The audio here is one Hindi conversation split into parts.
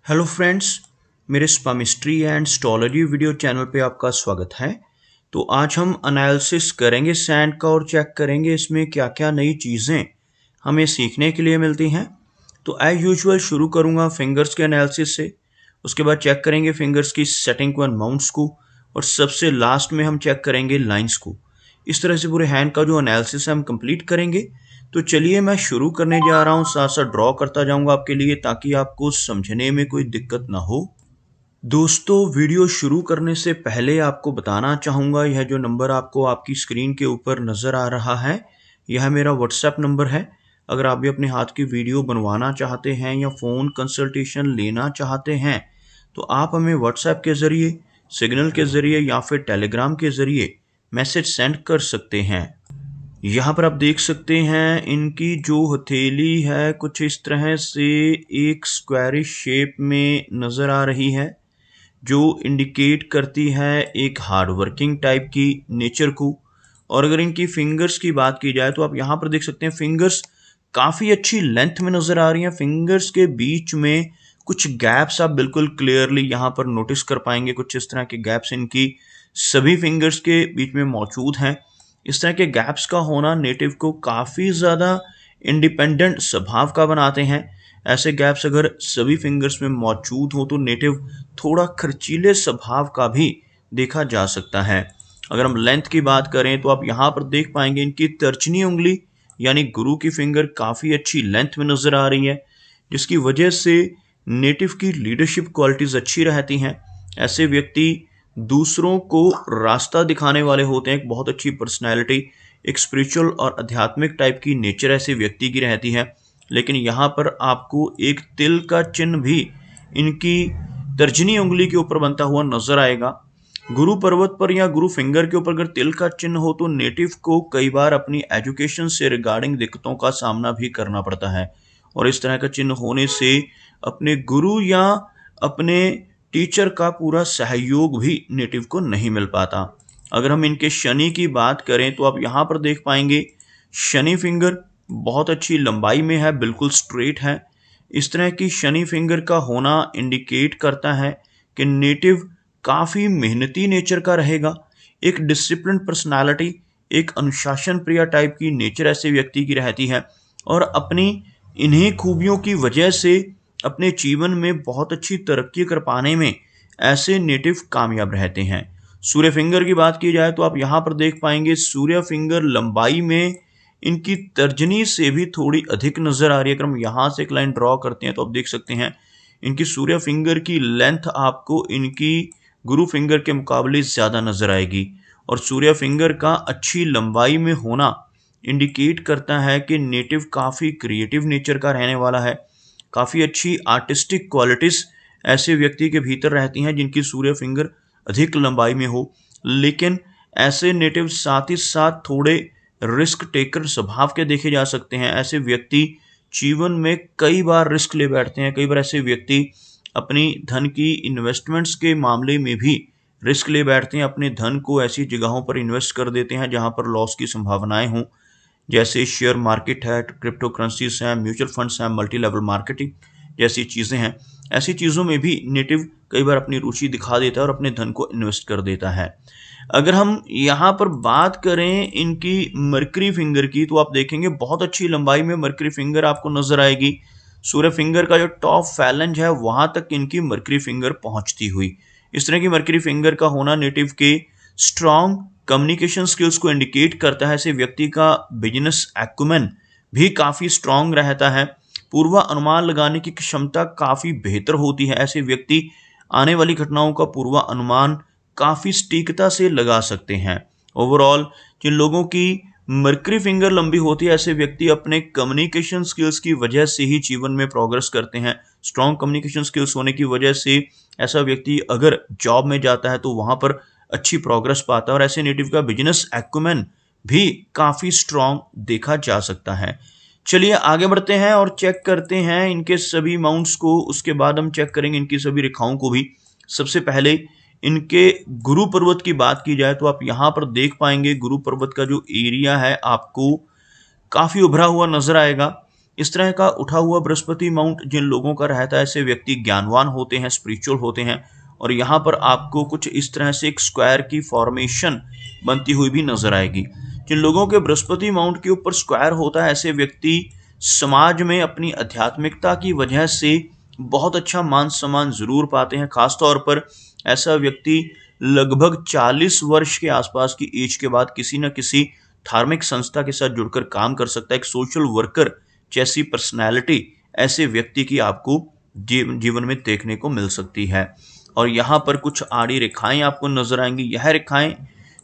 हेलो फ्रेंड्स, मेरे स्पामिस्ट्री एंड एस्ट्रोलॉजी वीडियो चैनल पे आपका स्वागत है। तो आज हम एनालिसिस करेंगे सैंड का और चेक करेंगे इसमें क्या क्या नई चीज़ें हमें सीखने के लिए मिलती हैं। तो एज यूजुअल शुरू करूँगा फिंगर्स के एनालिसिस से, उसके बाद चेक करेंगे फिंगर्स की सेटिंग को एंड माउंट्स को, और सबसे लास्ट में हम चेक करेंगे लाइंस को। इस तरह से पूरे हैंड का जो एनालिसिस है हम कंप्लीट करेंगे। तो चलिए मैं शुरू करने जा रहा हूँ, साथ साथ ड्रॉ करता जाऊंगा आपके लिए ताकि आपको समझने में कोई दिक्कत ना हो। दोस्तों, वीडियो शुरू करने से पहले आपको बताना चाहूँगा, यह जो नंबर आपको आपकी स्क्रीन के ऊपर नज़र आ रहा है, यह मेरा व्हाट्सएप नंबर है। अगर आप भी अपने हाथ की वीडियो बनवाना चाहते हैं या फ़ोन कंसल्टेशन लेना चाहते हैं तो आप हमें व्हाट्सएप के ज़रिए, सिग्नल के ज़रिए या फिर टेलीग्राम के ज़रिए मैसेज सेंड कर सकते हैं। यहाँ पर आप देख सकते हैं इनकी जो हथेली है कुछ इस तरह से एक स्क्वायरिश शेप में नज़र आ रही है, जो इंडिकेट करती है एक हार्ड वर्किंग टाइप की नेचर को। और अगर इनकी फिंगर्स की बात की जाए तो आप यहाँ पर देख सकते हैं फिंगर्स काफ़ी अच्छी लेंथ में नज़र आ रही हैं। फिंगर्स के बीच में कुछ गैप्स आप बिल्कुल क्लियरली यहाँ पर नोटिस कर पाएंगे। कुछ इस तरह के गैप्स इनकी सभी फिंगर्स के बीच में मौजूद हैं। इस तरह के गैप्स का होना नेटिव को काफ़ी ज़्यादा इंडिपेंडेंट स्वभाव का बनाते हैं। ऐसे गैप्स अगर सभी फिंगर्स में मौजूद हो तो नेटिव थोड़ा खर्चीले स्वभाव का भी देखा जा सकता है। अगर हम लेंथ की बात करें तो आप यहाँ पर देख पाएंगे इनकी तर्जनी उंगली यानी गुरु की फिंगर काफ़ी अच्छी लेंथ में नज़र आ रही है, जिसकी वजह से नेटिव की लीडरशिप क्वालिटीज़ अच्छी रहती हैं। ऐसे व्यक्ति दूसरों को रास्ता दिखाने वाले होते हैं, एक बहुत अच्छी पर्सनैलिटी, एक स्पिरिचुअल और आध्यात्मिक टाइप की नेचर ऐसे व्यक्ति की रहती है। लेकिन यहाँ पर आपको एक तिल का चिन्ह भी इनकी तर्जनी उंगली के ऊपर बनता हुआ नजर आएगा। गुरु पर्वत पर या गुरु फिंगर के ऊपर अगर तिल का चिन्ह हो तो नेटिव को कई बार अपनी एजुकेशन से रिगार्डिंग दिक्कतों का सामना भी करना पड़ता है, और इस तरह का चिन्ह होने से अपने गुरु या अपने टीचर का पूरा सहयोग भी नेटिव को नहीं मिल पाता। अगर हम इनके शनि की बात करें तो आप यहाँ पर देख पाएंगे शनि फिंगर बहुत अच्छी लंबाई में है, बिल्कुल स्ट्रेट है। इस तरह की शनि फिंगर का होना इंडिकेट करता है कि नेटिव काफ़ी मेहनती नेचर का रहेगा। एक डिसिप्लिन पर्सनालिटी, एक अनुशासन प्रिय टाइप की नेचर ऐसे व्यक्ति की रहती है, और अपनी इन्हीं खूबियों की वजह से अपने जीवन में बहुत अच्छी तरक्की कर पाने में ऐसे नेटिव कामयाब रहते हैं। सूर्य फिंगर की बात की जाए तो आप यहाँ पर देख पाएंगे सूर्य फिंगर लंबाई में इनकी तर्जनी से भी थोड़ी अधिक नजर आ रही है। अगर हम यहाँ से एक लाइन ड्रॉ करते हैं तो आप देख सकते हैं इनकी सूर्य फिंगर की लेंथ आपको इनकी गुरु फिंगर के मुकाबले ज़्यादा नजर आएगी, और सूर्य फिंगर का अच्छी लंबाई में होना इंडिकेट करता है कि नेटिव काफ़ी क्रिएटिव नेचर का रहने वाला है। काफ़ी अच्छी आर्टिस्टिक क्वालिटीज़ ऐसे व्यक्ति के भीतर रहती हैं जिनकी सूर्य फिंगर अधिक लंबाई में हो। लेकिन ऐसे नेटिव साथ ही साथ थोड़े रिस्क टेकर स्वभाव के देखे जा सकते हैं। ऐसे व्यक्ति जीवन में कई बार रिस्क ले बैठते हैं। कई बार ऐसे व्यक्ति अपनी धन की इन्वेस्टमेंट्स के मामले में भी रिस्क ले बैठते हैं। अपने धन को ऐसी जगहों पर इन्वेस्ट कर देते हैं जहां पर लॉस की संभावनाएं हों, जैसे शेयर मार्केट है, क्रिप्टो करेंसीज हैं, म्यूचुअल फंड्स हैं, मल्टी लेवल मार्केटिंग जैसी चीज़ें हैं। ऐसी चीज़ों में भी नेटिव कई बार अपनी रुचि दिखा देता है और अपने धन को इन्वेस्ट कर देता है। अगर हम यहाँ पर बात करें इनकी मरकरी फिंगर की तो आप देखेंगे बहुत अच्छी लंबाई में मरकरी फिंगर आपको नजर आएगी। सूर्य फिंगर का जो टॉप फैलेंज है वहां तक इनकी मरकरी फिंगर पहुंचती हुई। इस तरह की मरकरी फिंगर का होना नेटिव के स्ट्रॉन्ग कम्युनिकेशन स्किल्स को इंडिकेट करता है। ऐसे व्यक्ति का बिजनेस एक्यूमेन भी काफ़ी स्ट्रॉन्ग रहता है। पूर्व अनुमान लगाने की क्षमता काफ़ी बेहतर होती है। ऐसे व्यक्ति आने वाली घटनाओं का पूर्व अनुमान काफ़ी सटीकता से लगा सकते हैं। ओवरऑल जिन लोगों की मरकरी फिंगर लंबी होती है ऐसे व्यक्ति अपने कम्युनिकेशन स्किल्स की वजह से ही जीवन में प्रोग्रेस करते हैं। स्ट्रॉन्ग कम्युनिकेशन स्किल्स होने की वजह से ऐसा व्यक्ति अगर जॉब में जाता है तो वहाँ पर अच्छी प्रोग्रेस पाता है, और ऐसे नेटिव का बिजनेस एक्यूमेन भी काफ़ी स्ट्रॉन्ग देखा जा सकता है। चलिए आगे बढ़ते हैं और चेक करते हैं इनके सभी माउंट्स को। उसके बाद हम चेक करेंगे इनकी सभी रेखाओं को भी। सबसे पहले इनके गुरु पर्वत की बात की जाए तो आप यहाँ पर देख पाएंगे गुरु पर्वत का जो एरिया है आपको काफ़ी उभरा हुआ नजर आएगा। इस तरह का उठा हुआ बृहस्पति माउंट जिन लोगों का रहता है, ऐसे व्यक्ति ज्ञानवान होते हैं, स्पिरिचुअल होते हैं। और यहाँ पर आपको कुछ इस तरह से एक स्क्वायर की फॉर्मेशन बनती हुई भी नजर आएगी। जिन लोगों के बृहस्पति माउंट के ऊपर स्क्वायर होता है, ऐसे व्यक्ति समाज में अपनी आध्यात्मिकता की वजह से बहुत अच्छा मान सम्मान जरूर पाते हैं। खासतौर पर ऐसा व्यक्ति लगभग 40 वर्ष के आसपास की एज के बाद किसी न किसी धार्मिक संस्था के साथ जुड़कर काम कर सकता है। एक सोशल वर्कर जैसी पर्सनैलिटी ऐसे व्यक्ति की आपको जीवन में देखने को मिल सकती है। और यहाँ पर कुछ आड़ी रेखाएं आपको नजर आएंगी। यह रेखाएं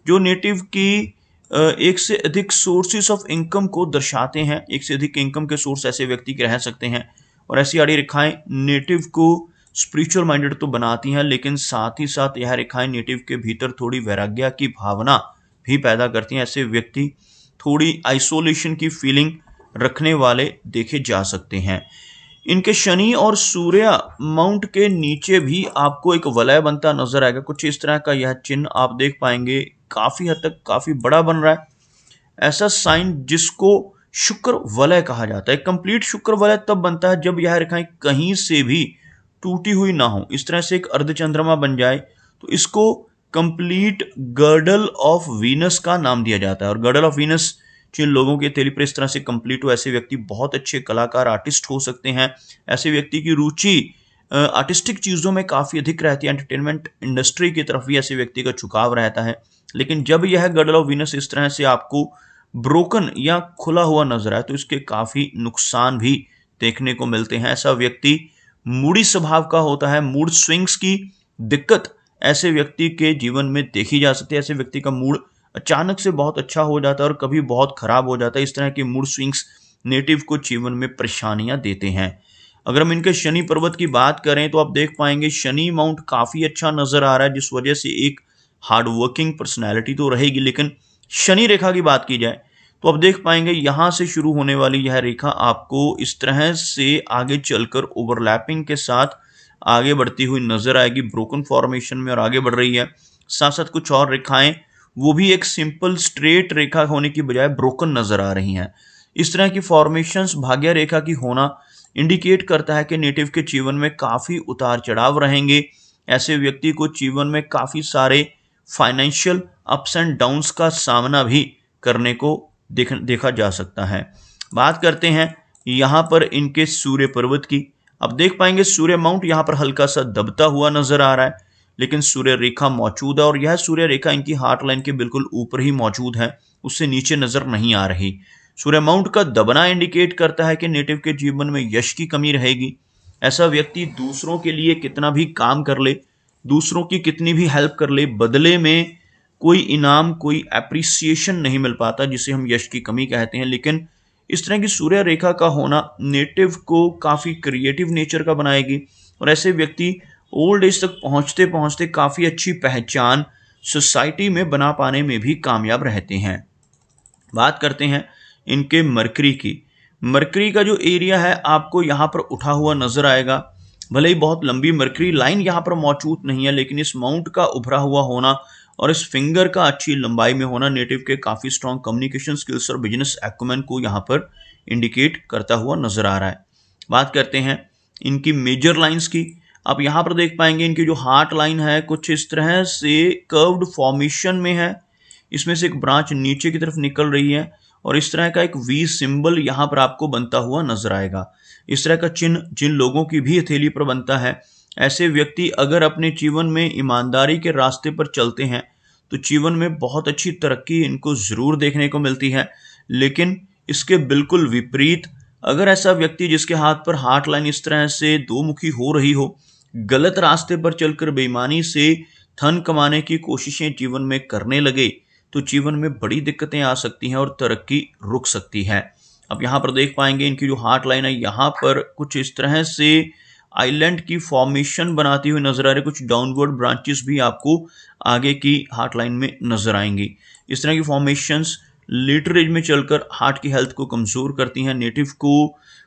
जो नेटिव की एक से अधिक सोर्सेस ऑफ इनकम को दर्शाते हैं। एक से अधिक इनकम के सोर्स ऐसे व्यक्ति के रह सकते हैं। और ऐसी आड़ी रेखाएं नेटिव को स्पिरिचुअल माइंडेड तो बनाती हैं, लेकिन साथ ही साथ यह रेखाएं नेटिव के भीतर थोड़ी वैराग्य की भावना भी पैदा करती हैं। ऐसे व्यक्ति थोड़ी आइसोलेशन की फीलिंग रखने वाले देखे जा सकते हैं। इनके शनि और सूर्य माउंट के नीचे भी आपको एक वलय बनता नजर आएगा। कुछ इस तरह का यह चिन्ह आप देख पाएंगे, काफी हद तक काफी बड़ा बन रहा है। ऐसा साइन जिसको शुक्र वलय कहा जाता है। कंप्लीट शुक्र वलय तब बनता है जब यह रेखाएं कहीं से भी टूटी हुई ना हो। इस तरह से एक अर्धचंद्रमा बन जाए तो इसको कंप्लीट गर्डल ऑफ वीनस का नाम दिया जाता है। और गर्डल ऑफ वीनस जिन लोगों के हथेली पर इस तरह से कंप्लीट हो, ऐसे व्यक्ति बहुत अच्छे कलाकार आर्टिस्ट हो सकते हैं। ऐसे व्यक्ति की रुचि आर्टिस्टिक चीजों में काफी अधिक रहती है। एंटरटेनमेंट इंडस्ट्री की तरफ भी ऐसे व्यक्ति का झुकाव रहता है। लेकिन जब यह गर्डल ऑफ वीनस इस तरह से आपको ब्रोकन या खुला हुआ नजर आए तो इसके काफी नुकसान भी देखने को मिलते हैं। ऐसा व्यक्ति मूडी स्वभाव का होता है। मूड स्विंग्स की दिक्कत ऐसे व्यक्ति के जीवन में देखी जा सकती है। ऐसे व्यक्ति का मूड अचानक से बहुत अच्छा हो जाता है और कभी बहुत खराब हो जाता है। इस तरह के मूड स्विंग्स नेटिव को जीवन में परेशानियां देते हैं। अगर हम इनके शनि पर्वत की बात करें तो आप देख पाएंगे शनि माउंट काफी अच्छा नजर आ रहा है, जिस वजह से एक हार्ड वर्किंग पर्सनैलिटी तो रहेगी। लेकिन शनि रेखा की बात की जाए तो आप देख पाएंगे यहां से शुरू होने वाली यह रेखा आपको इस तरह से आगे चलकर ओवरलैपिंग के साथ आगे बढ़ती हुई नजर आएगी, ब्रोकन फॉर्मेशन में, और आगे बढ़ रही है। साथ साथ कुछ और रेखाएं वो भी एक सिंपल स्ट्रेट रेखा होने की बजाय ब्रोकन नजर आ रही हैं। इस तरह की फॉर्मेशंस भाग्य रेखा की होना इंडिकेट करता है कि नेटिव के जीवन में काफी उतार चढ़ाव रहेंगे। ऐसे व्यक्ति को जीवन में काफी सारे फाइनेंशियल अप्स एंड डाउन्स का सामना भी करने को देखा जा सकता है। बात करते हैं यहाँ पर इनके सूर्य पर्वत की। अब देख पाएंगे सूर्य माउंट यहाँ पर हल्का सा दबता हुआ नजर आ रहा है, लेकिन सूर्य रेखा मौजूद है। और यह सूर्य रेखा इनकी हार्ट लाइन के बिल्कुल ऊपर ही मौजूद है, उससे नीचे नजर नहीं आ रही। सूर्य माउंट का दबना इंडिकेट करता है कि नेटिव के जीवन में यश की कमी रहेगी। ऐसा व्यक्ति दूसरों के लिए कितना भी काम कर ले, दूसरों की कितनी भी हेल्प कर ले, बदले में कोई इनाम, कोई एप्रिसिएशन नहीं मिल पाता, जिसे हम यश की कमी कहते हैं। लेकिन इस तरह की सूर्य रेखा का होना नेटिव को काफी क्रिएटिव नेचर का बनाएगी। और ऐसे व्यक्ति ओल्ड एज तक पहुंचते पहुंचते काफी अच्छी पहचान सोसाइटी में बना पाने में भी कामयाब रहते हैं। बात करते हैं इनके मरकरी की। मरकरी का जो एरिया है आपको यहाँ पर उठा हुआ नजर आएगा। भले ही बहुत लंबी मरकरी लाइन यहाँ पर मौजूद नहीं है, लेकिन इस माउंट का उभरा हुआ होना और इस फिंगर का अच्छी लंबाई में होना नेटिव के काफी स्ट्रॉन्ग कम्युनिकेशन स्किल्स और बिजनेस एक्यूमेन को यहाँ पर इंडिकेट करता हुआ नजर आ रहा है। बात करते हैं इनकी मेजर लाइंस की। आप यहाँ पर देख पाएंगे इनकी जो हार्ट लाइन है कुछ इस तरह से कर्व्ड फॉर्मेशन में है। इसमें से एक ब्रांच नीचे की तरफ निकल रही है और इस तरह का एक वी सिंबल यहाँ पर आपको बनता हुआ नजर आएगा। इस तरह का चिन्ह जिन लोगों की भी हथेली पर बनता है, ऐसे व्यक्ति अगर अपने जीवन में ईमानदारी के रास्ते पर चलते हैं तो जीवन में बहुत अच्छी तरक्की इनको जरूर देखने को मिलती है। लेकिन इसके बिल्कुल विपरीत अगर ऐसा व्यक्ति जिसके हाथ पर हार्ट लाइन इस तरह से दो मुखी हो रही हो, गलत रास्ते पर चलकर बेईमानी से धन कमाने की कोशिशें जीवन में करने लगे तो जीवन में बड़ी दिक्कतें आ सकती हैं और तरक्की रुक सकती है। अब यहाँ पर देख पाएंगे इनकी जो हार्ट लाइन है यहाँ पर कुछ इस तरह से आइलैंड की फॉर्मेशन बनाती हुई नजर आ रही। कुछ डाउनवर्ड ब्रांचेस भी आपको आगे की हार्ट लाइन में नजर आएंगी। इस तरह की फॉर्मेशंस लेटर एज में चलकर हार्ट की हेल्थ को कमजोर करती हैं। नेटिव को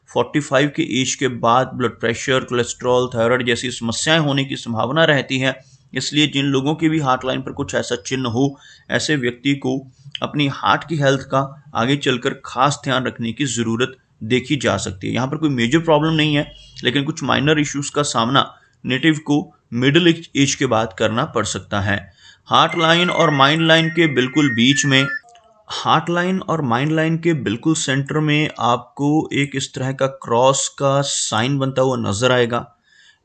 45 के एज के बाद ब्लड प्रेशर, कोलेस्ट्रॉल, थायराइड जैसी समस्याएं होने की संभावना रहती है। इसलिए जिन लोगों की भी हार्ट लाइन पर कुछ ऐसा चिन्ह हो, ऐसे व्यक्ति को अपनी हार्ट की हेल्थ का आगे चलकर खास ध्यान रखने की जरूरत देखी जा सकती है। यहाँ पर कोई मेजर प्रॉब्लम नहीं है, लेकिन कुछ माइनर इश्यूज का सामना नेटिव को मिडिल एज के बाद करना पड़ सकता है। हार्ट लाइन और माइंड लाइन के बिल्कुल बीच में, हार्ट लाइन और माइंड लाइन के बिल्कुल सेंटर में आपको एक इस तरह का क्रॉस का साइन बनता हुआ नजर आएगा।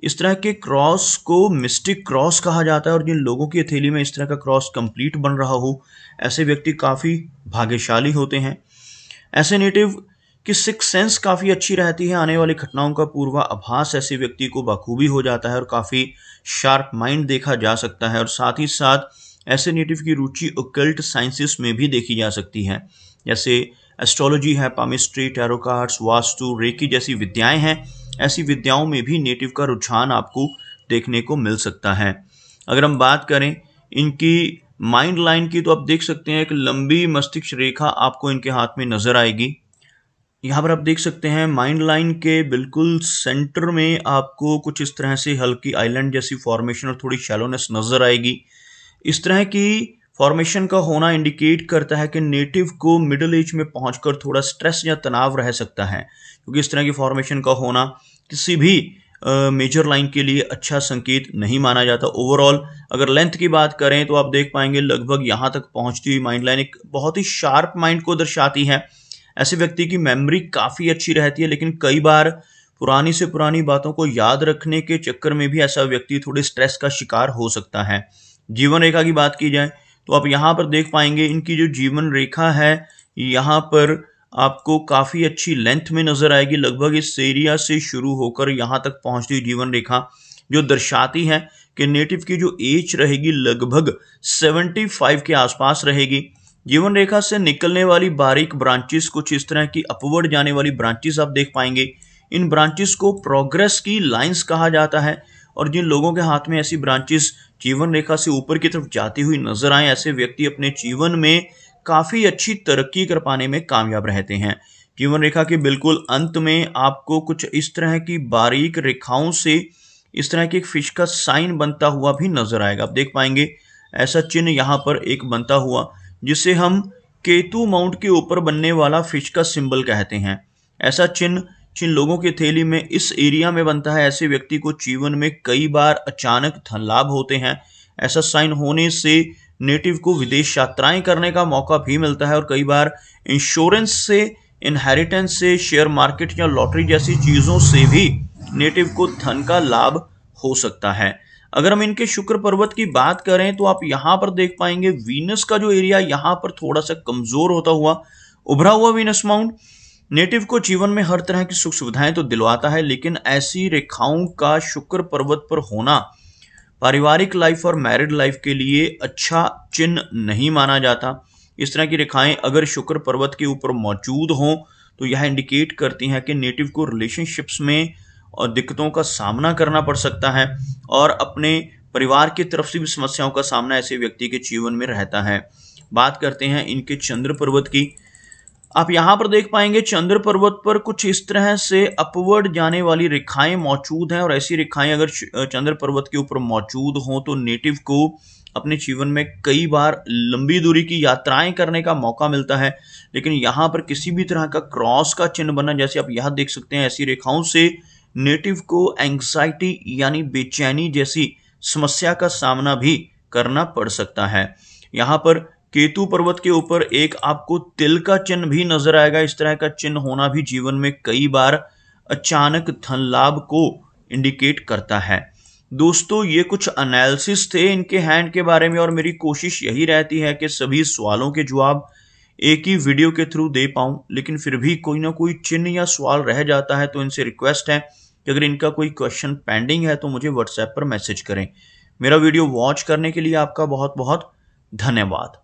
इस तरह के क्रॉस को मिस्टिक क्रॉस कहा जाता है, और जिन लोगों की हथेली में इस तरह का क्रॉस कंप्लीट बन रहा हो, ऐसे व्यक्ति काफ़ी भाग्यशाली होते हैं। ऐसे नेटिव की सिक्स सेंस काफ़ी अच्छी रहती है, आने वाली घटनाओं का पूर्वाभास ऐसे व्यक्ति को बखूबी हो जाता है और काफ़ी शार्प माइंड देखा जा सकता है। और साथ ही साथ ऐसे नेटिव की रुचि ओकल्ट साइंसेस में भी देखी जा सकती है, जैसे एस्ट्रोलॉजी है, palmistry, tarot cards, vastu, reiki जैसी विद्याएं हैं। ऐसी विद्याओं में भी नेटिव का रुझान आपको देखने को मिल सकता है। अगर हम बात करें इनकी माइंड लाइन की, तो आप देख सकते हैं एक लंबी मस्तिष्क रेखा आपको इनके हाथ में नजर आएगी। यहाँ पर आप देख सकते हैं माइंड लाइन के बिल्कुल सेंटर में आपको कुछ इस तरह से हल्की आइलैंड जैसी फॉर्मेशन और थोड़ी शैलोनेस नजर आएगी। इस तरह की फॉर्मेशन का होना इंडिकेट करता है कि नेटिव को मिडिल एज में पहुंचकर थोड़ा स्ट्रेस या तनाव रह सकता है, क्योंकि इस तरह की फॉर्मेशन का होना किसी भी मेजर लाइन के लिए अच्छा संकेत नहीं माना जाता। ओवरऑल अगर लेंथ की बात करें तो आप देख पाएंगे लगभग यहाँ तक पहुंचती हुई माइंड लाइन एक बहुत ही शार्प माइंड को दर्शाती है। ऐसे व्यक्ति की मेमोरी काफ़ी अच्छी रहती है, लेकिन कई बार पुरानी से पुरानी बातों को याद रखने के चक्कर में भी ऐसा व्यक्ति थोड़े स्ट्रेस का शिकार हो सकता है। जीवन रेखा की बात की जाए तो आप यहाँ पर देख पाएंगे इनकी जो जीवन रेखा है, यहाँ पर आपको काफ़ी अच्छी लेंथ में नजर आएगी। लगभग इस एरिया से शुरू होकर यहाँ तक पहुँचती हुई जीवन रेखा जो दर्शाती है कि नेटिव की जो एज रहेगी लगभग 75 के आसपास रहेगी। जीवन रेखा से निकलने वाली बारीक ब्रांचेस कुछ इस तरह की अपवर्ड जाने वाली ब्रांचेस आप देख पाएंगे। इन ब्रांचेस को प्रोग्रेस की लाइंस कहा जाता है, और जिन लोगों के हाथ में ऐसी ब्रांचेस जीवन रेखा से ऊपर की तरफ जाती हुई नजर आए, ऐसे व्यक्ति अपने जीवन में काफ़ी अच्छी तरक्की कर पाने में कामयाब रहते हैं। जीवन रेखा के बिल्कुल अंत में आपको कुछ इस तरह की बारीक रेखाओं से इस तरह की एक फिश का साइन बनता हुआ भी नजर आएगा। आप देख पाएंगे ऐसा चिन्ह यहाँ पर एक बनता हुआ, जिसे हम केतु माउंट के ऊपर बनने वाला फिश का सिंबल कहते हैं। ऐसा चिन्ह जिन लोगों की थैली में इस एरिया में बनता है, ऐसे व्यक्ति को जीवन में कई बार अचानक धन लाभ होते हैं। ऐसा साइन होने से नेटिव को विदेश यात्राएं करने का मौका भी मिलता है, और कई बार इंश्योरेंस से, इनहेरिटेंस से, शेयर मार्केट या लॉटरी जैसी चीज़ों से भी नेटिव को धन का लाभ हो सकता है। अगर हम इनके शुक्र पर्वत की बात करें तो आप यहाँ पर देख पाएंगे वीनस का जो एरिया यहाँ पर थोड़ा सा कमजोर होता हुआ उभरा हुआ वीनस माउंट नेटिव को जीवन में हर तरह की सुख सुविधाएं तो दिलवाता है, लेकिन ऐसी रेखाओं का शुक्र पर्वत पर होना पारिवारिक लाइफ और मैरिड लाइफ के लिए अच्छा चिन्ह नहीं माना जाता। इस तरह की रेखाएं अगर शुक्र पर्वत के ऊपर मौजूद हों तो यह इंडिकेट करती हैं कि नेटिव को रिलेशनशिप्स में और दिक्कतों का सामना करना पड़ सकता है, और अपने परिवार की तरफ से भी समस्याओं का सामना ऐसे व्यक्ति के जीवन में रहता है। बात करते हैं इनके चंद्र पर्वत की। आप यहाँ पर देख पाएंगे चंद्र पर्वत पर कुछ इस तरह से अपवर्ड जाने वाली रेखाएं मौजूद हैं, और ऐसी रेखाएं अगर चंद्र पर्वत के ऊपर मौजूद हों तो नेटिव को अपने जीवन में कई बार लंबी दूरी की यात्राएं करने का मौका मिलता है। लेकिन यहाँ पर किसी भी तरह का क्रॉस का चिन्ह बनना, जैसे आप यहाँ देख सकते हैं, ऐसी रेखाओं से नेटिव को एंग्जाइटी यानी बेचैनी जैसी समस्या का सामना भी करना पड़ सकता है। यहाँ पर केतु पर्वत के ऊपर एक आपको तिल का चिन्ह भी नजर आएगा। इस तरह का चिन्ह होना भी जीवन में कई बार अचानक धन लाभ को इंडिकेट करता है। दोस्तों, ये कुछ एनालिसिस थे इनके हैंड के बारे में, और मेरी कोशिश यही रहती है कि सभी सवालों के जवाब एक ही वीडियो के थ्रू दे पाऊं, लेकिन फिर भी कोई ना कोई चिन्ह या सवाल रह जाता है, तो इनसे रिक्वेस्ट है कि अगर इनका कोई क्वेश्चन पेंडिंग है तो मुझे व्हाट्सएप पर मैसेज करें। मेरा वीडियो वॉच करने के लिए आपका बहुत बहुत धन्यवाद।